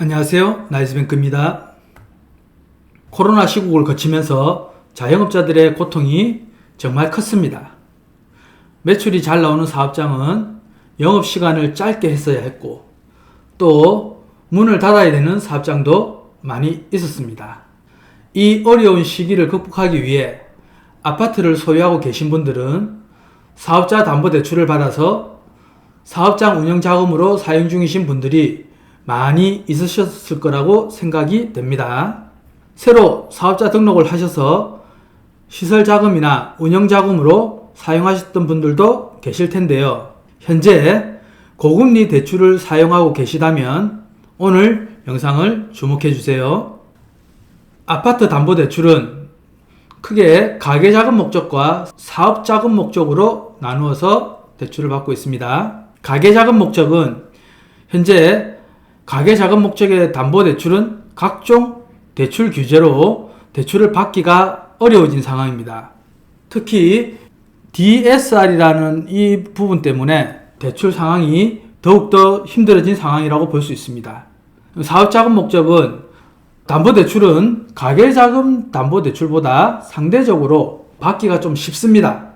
안녕하세요. 나이스뱅크입니다. 코로나 시국을 거치면서 자영업자들의 고통이 정말 컸습니다. 매출이 잘 나오는 사업장은 영업시간을 짧게 했어야 했고 또 문을 닫아야 되는 사업장도 많이 있었습니다. 이 어려운 시기를 극복하기 위해 아파트를 소유하고 계신 분들은 사업자 담보대출을 받아서 사업장 운영자금으로 사용 중이신 분들이 많이 있으셨을 거라고 생각이 됩니다. 새로 사업자 등록을 하셔서 시설자금이나 운영자금으로 사용하셨던 분들도 계실 텐데요. 현재 고금리 대출을 사용하고 계시다면 오늘 영상을 주목해 주세요. 아파트 담보대출은 크게 가계자금 목적과 사업자금 목적으로 나누어서 대출을 받고 있습니다. 가계자금 목적은 현재 가계자금 목적의 담보대출은 각종 대출 규제로 대출을 받기가 어려워진 상황입니다. 특히 DSR이라는 이 부분 때문에 대출 상황이 더욱더 힘들어진 상황이라고 볼 수 있습니다. 사업자금 목적은 담보대출은 가계자금 담보대출보다 상대적으로 받기가 좀 쉽습니다.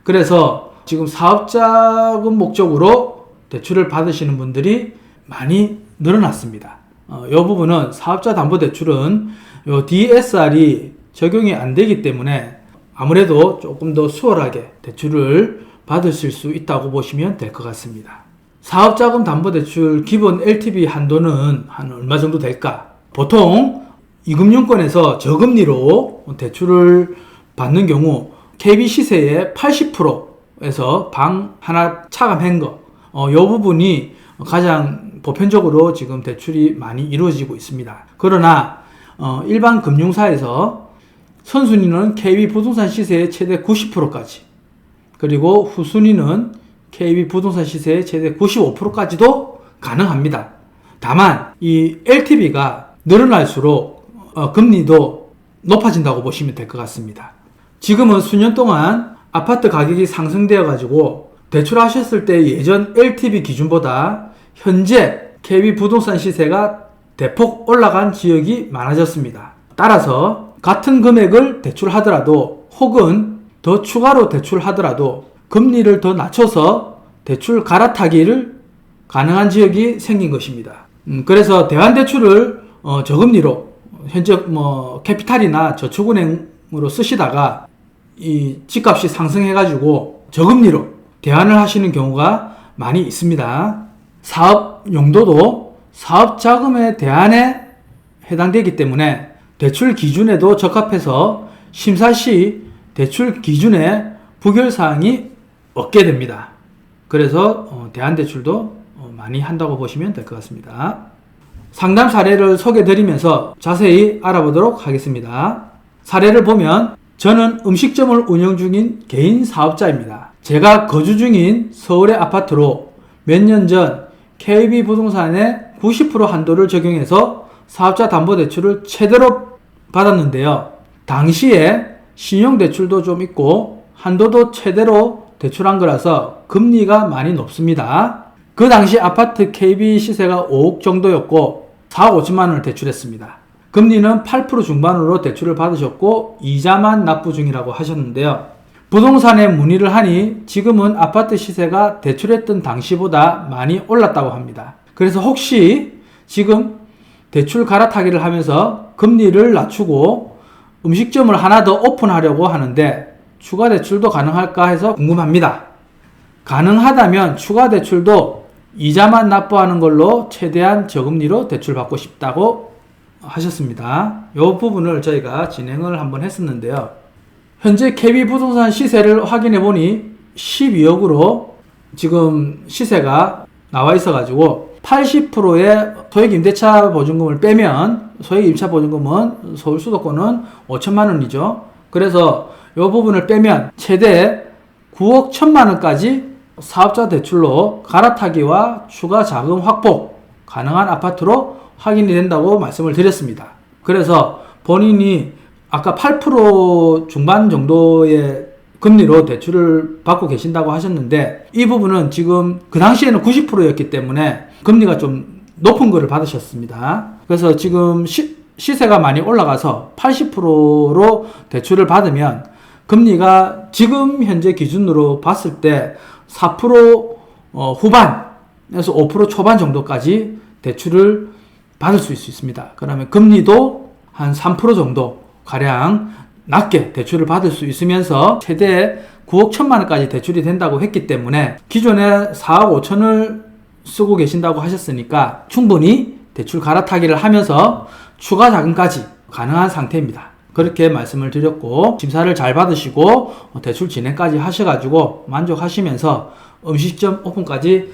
그래서 지금 사업자금 목적으로 대출을 받으시는 분들이 많이 늘어났습니다. 이 부분은 사업자 담보대출은 DSR이 적용이 안 되기 때문에 아무래도 조금 더 수월하게 대출을 받으실 수 있다고 보시면 될 것 같습니다. 사업자금 담보대출 기본 LTV 한도는 한 얼마 정도 될까? 보통 이금융권에서 저금리로 대출을 받는 경우 KB 시세의 80%에서 방 하나 차감한 거, 이 부분이 가장 보편적으로 지금 대출이 많이 이루어지고 있습니다. 그러나 일반 금융사에서 선순위는 KB 부동산 시세의 최대 90%까지 그리고 후순위는 KB 부동산 시세의 최대 95%까지도 가능합니다. 다만 이 LTV가 늘어날수록 금리도 높아진다고 보시면 될 것 같습니다. 지금은 수년 동안 아파트 가격이 상승되어 가지고 대출하셨을 때 예전 LTV 기준보다 현재 KB 부동산 시세가 대폭 올라간 지역이 많아졌습니다. 따라서 같은 금액을 대출하더라도 혹은 더 추가로 대출하더라도 금리를 더 낮춰서 대출 갈아타기를 가능한 지역이 생긴 것입니다. 그래서 대환대출을 저금리로 현재 캐피탈이나 저축은행으로 쓰시다가 이 집값이 상승해가지고 저금리로 대환을 하시는 경우가 많이 있습니다. 사업 용도도 사업 자금의 대안에 해당되기 때문에 대출 기준에도 적합해서 심사 시 대출 기준에 부결사항이 없게 됩니다. 그래서 대안대출도 많이 한다고 보시면 될 것 같습니다. 상담 사례를 소개해 드리면서 자세히 알아보도록 하겠습니다. 사례를 보면 저는 음식점을 운영 중인 개인 사업자입니다. 제가 거주 중인 서울의 아파트로 몇 년 전 KB 부동산의 90% 한도를 적용해서 사업자 담보대출을 최대로 받았는데요. 당시에 신용대출도 좀 있고 한도도 최대로 대출한 거라서 금리가 많이 높습니다. 그 당시 아파트 KB 시세가 5억 정도였고 4억 5천만 원을 대출했습니다. 금리는 8% 중반으로 대출을 받으셨고 이자만 납부 중이라고 하셨는데요. 부동산에 문의를 하니 지금은 아파트 시세가 대출했던 당시보다 많이 올랐다고 합니다. 그래서 혹시 지금 대출 갈아타기를 하면서 금리를 낮추고 음식점을 하나 더 오픈하려고 하는데 추가 대출도 가능할까 해서 궁금합니다. 가능하다면 추가 대출도 이자만 납부하는 걸로 최대한 저금리로 대출받고 싶다고 하셨습니다. 이 부분을 저희가 진행을 한번 했었는데요. 현재 KB 부동산 시세를 확인해 보니 12억으로 지금 시세가 나와 있어 가지고 80%의 소액 임대차 보증금을 빼면 소액 임차 보증금은 서울 수도권은 5천만 원이죠. 그래서 이 부분을 빼면 최대 9억 1천만 원까지 사업자 대출로 갈아타기와 추가 자금 확보 가능한 아파트로 확인이 된다고 말씀을 드렸습니다. 그래서 본인이 아까 8% 중반 정도의 금리로 대출을 받고 계신다고 하셨는데 이 부분은 지금 그 당시에는 90%였기 때문에 금리가 좀 높은 거를 받으셨습니다. 그래서 지금 시세가 많이 올라가서 80%로 대출을 받으면 금리가 지금 현재 기준으로 봤을 때 4% 후반에서 5% 초반 정도까지 대출을 받을 수 있습니다. 그러면 금리도 한 3% 정도 가량 낮게 대출을 받을 수 있으면서 최대 9억 1천만 원까지 대출이 된다고 했기 때문에 기존에 4억 5천을 쓰고 계신다고 하셨으니까 충분히 대출 갈아타기를 하면서 추가 자금까지 가능한 상태입니다. 그렇게 말씀을 드렸고 심사를 잘 받으시고 대출 진행까지 하셔가지고 만족하시면서 음식점 오픈까지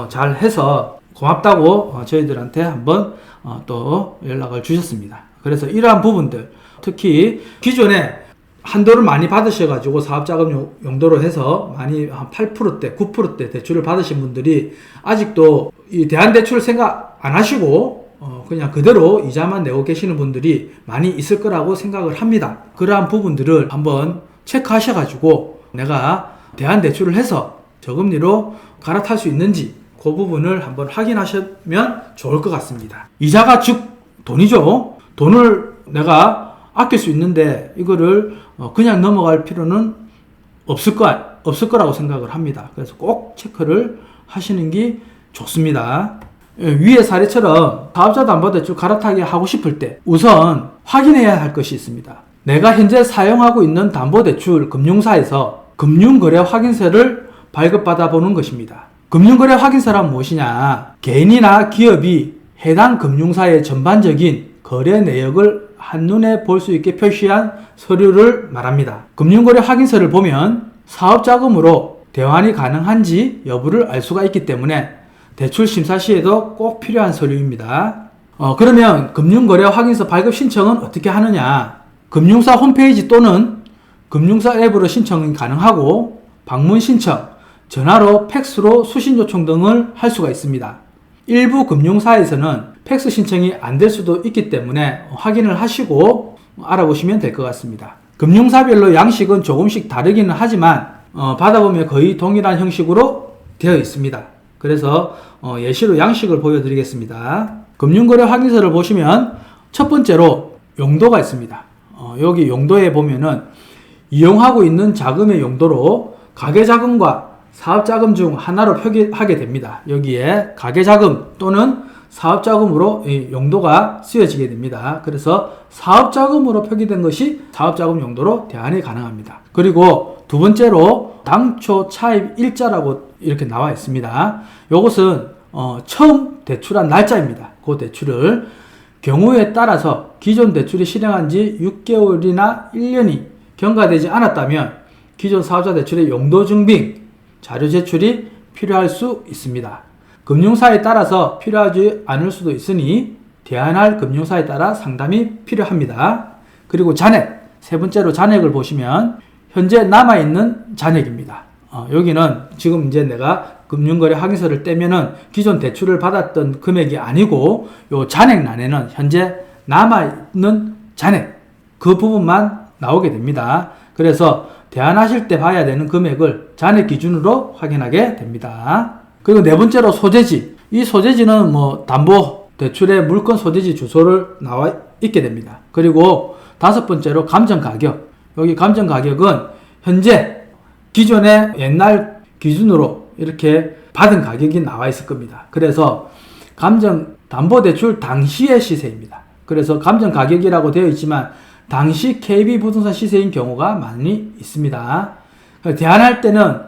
잘 해서 고맙다고 저희들한테 한번 또 연락을 주셨습니다. 그래서 이러한 부분들 특히 기존에 한도를 많이 받으셔가지고 사업자금 용도로 해서 많이 한 8%대, 9%대 대출을 받으신 분들이 아직도 이 대안대출을 생각 안 하시고 그냥 그대로 이자만 내고 계시는 분들이 많이 있을 거라고 생각을 합니다. 그러한 부분들을 한번 체크하셔가지고 내가 대안대출을 해서 저금리로 갈아탈 수 있는지 그 부분을 한번 확인하시면 좋을 것 같습니다. 이자가 즉 돈이죠. 돈을 내가 아낄 수 있는데 이거를 그냥 넘어갈 필요는 없을 거라고 생각을 합니다. 그래서 꼭 체크를 하시는 게 좋습니다. 위의 사례처럼 사업자담보대출 갈아타기 하고 싶을 때 우선 확인해야 할 것이 있습니다. 내가 현재 사용하고 있는 담보대출 금융사에서 금융거래 확인서를 발급받아 보는 것입니다. 금융거래 확인서란 무엇이냐? 개인이나 기업이 해당 금융사의 전반적인 거래 내역을 한눈에 볼 수 있게 표시한 서류를 말합니다. 금융거래 확인서를 보면 사업자금으로 대환이 가능한지 여부를 알 수가 있기 때문에 대출 심사 시에도 꼭 필요한 서류입니다. 그러면 금융거래 확인서 발급 신청은 어떻게 하느냐? 금융사 홈페이지 또는 금융사 앱으로 신청이 가능하고 방문 신청, 전화로 팩스로 수신 요청 등을 할 수가 있습니다. 일부 금융사에서는 팩스 신청이 안 될 수도 있기 때문에 확인을 하시고 알아보시면 될 것 같습니다. 금융사별로 양식은 조금씩 다르기는 하지만 받아보면 거의 동일한 형식으로 되어 있습니다. 그래서 예시로 양식을 보여드리겠습니다. 금융거래 확인서를 보시면 첫 번째로 용도가 있습니다. 여기 용도에 보면은 이용하고 있는 자금의 용도로 가계자금과 사업자금 중 하나로 표기하게 됩니다. 여기에 가계자금 또는 사업자금으로 이 용도가 쓰여지게 됩니다. 그래서 사업자금으로 표기된 것이 사업자금 용도로 대환이 가능합니다. 그리고 두 번째로 당초 차입 일자라고 이렇게 나와 있습니다. 이것은 처음 대출한 날짜입니다. 그 대출을 경우에 따라서 기존 대출이 실행한 지 6개월이나 1년이 경과되지 않았다면 기존 사업자 대출의 용도 증빙 자료 제출이 필요할 수 있습니다. 금융사에 따라서 필요하지 않을 수도 있으니 대안할 금융사에 따라 상담이 필요합니다. 그리고 잔액, 세 번째로 잔액을 보시면 현재 남아있는 잔액입니다. 여기는 지금 이제 내가 금융거래 확인서를 떼면은 기존 대출을 받았던 금액이 아니고 요 잔액란에는 현재 남아있는 잔액, 그 부분만 나오게 됩니다. 그래서 대안하실 때 봐야 되는 금액을 잔액 기준으로 확인하게 됩니다. 그리고 네 번째로 소재지. 이 소재지는 담보 대출의 물건 소재지 주소를 나와 있게 됩니다. 그리고 다섯 번째로 감정 가격. 여기 감정 가격은 현재 기존의 옛날 기준으로 이렇게 받은 가격이 나와 있을 겁니다. 그래서 감정 담보 대출 당시의 시세입니다. 그래서 감정 가격이라고 되어 있지만 당시 KB 부동산 시세인 경우가 많이 있습니다. 대안할 때는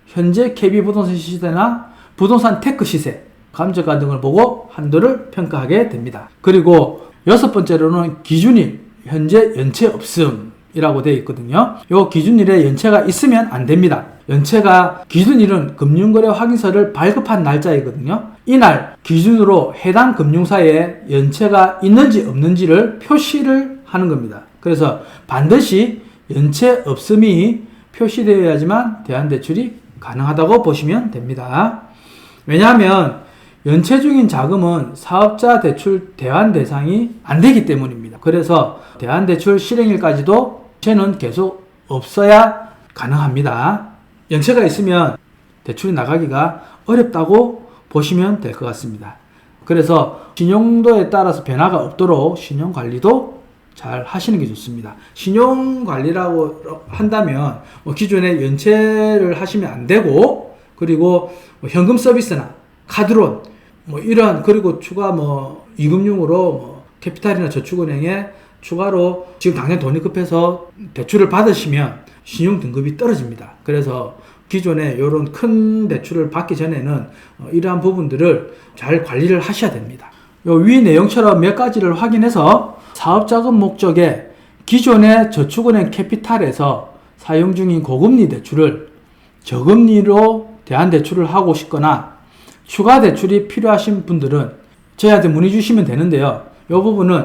현재 KB 부동산 시세나 부동산 테크 시세, 감정가 등을 보고 한도를 평가하게 됩니다. 그리고 여섯 번째로는 기준일, 현재 연체 없음이라고 되어 있거든요. 이 기준일에 연체가 있으면 안 됩니다. 연체가 기준일은 금융거래 확인서를 발급한 날짜이거든요. 이날 기준으로 해당 금융사에 연체가 있는지 없는지를 표시를 하는 겁니다. 그래서 반드시 연체 없음이 표시되어야지만 대안대출이 가능하다고 보시면 됩니다. 왜냐하면 연체 중인 자금은 사업자 대출 대환 대상이 안 되기 때문입니다. 그래서 대환대출 실행일까지도 연체는 계속 없어야 가능합니다. 연체가 있으면 대출이 나가기가 어렵다고 보시면 될 것 같습니다. 그래서 신용도에 따라서 변화가 없도록 신용관리도 잘 하시는 게 좋습니다. 신용관리라고 한다면 뭐 기존에 연체를 하시면 안 되고, 그리고 뭐 현금 서비스나 카드론 뭐 이런, 그리고 추가 뭐 이금융으로 뭐 캐피탈이나 저축은행에 추가로 지금 당장 돈이 급해서 대출을 받으시면 신용 등급이 떨어집니다. 그래서 기존에 이런 큰 대출을 받기 전에는 이러한 부분들을 잘 관리를 하셔야 됩니다. 요 위 내용처럼 몇 가지를 확인해서 사업자금 목적에 기존의 저축은행 캐피탈에서 사용 중인 고금리 대출을 저금리로 대안대출을 하고 싶거나 추가 대출이 필요하신 분들은 저희한테 문의 주시면 되는데요. 이 부분은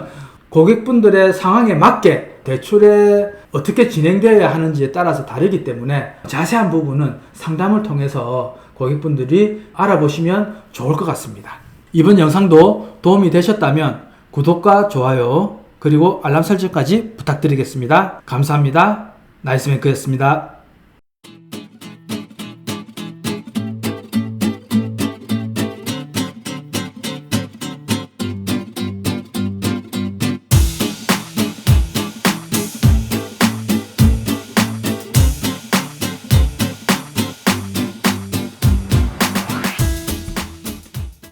고객분들의 상황에 맞게 대출에 어떻게 진행되어야 하는지에 따라서 다르기 때문에 자세한 부분은 상담을 통해서 고객분들이 알아보시면 좋을 것 같습니다. 이번 영상도 도움이 되셨다면 구독과 좋아요 그리고 알람 설정까지 부탁드리겠습니다. 감사합니다. 나이스메이크였습니다.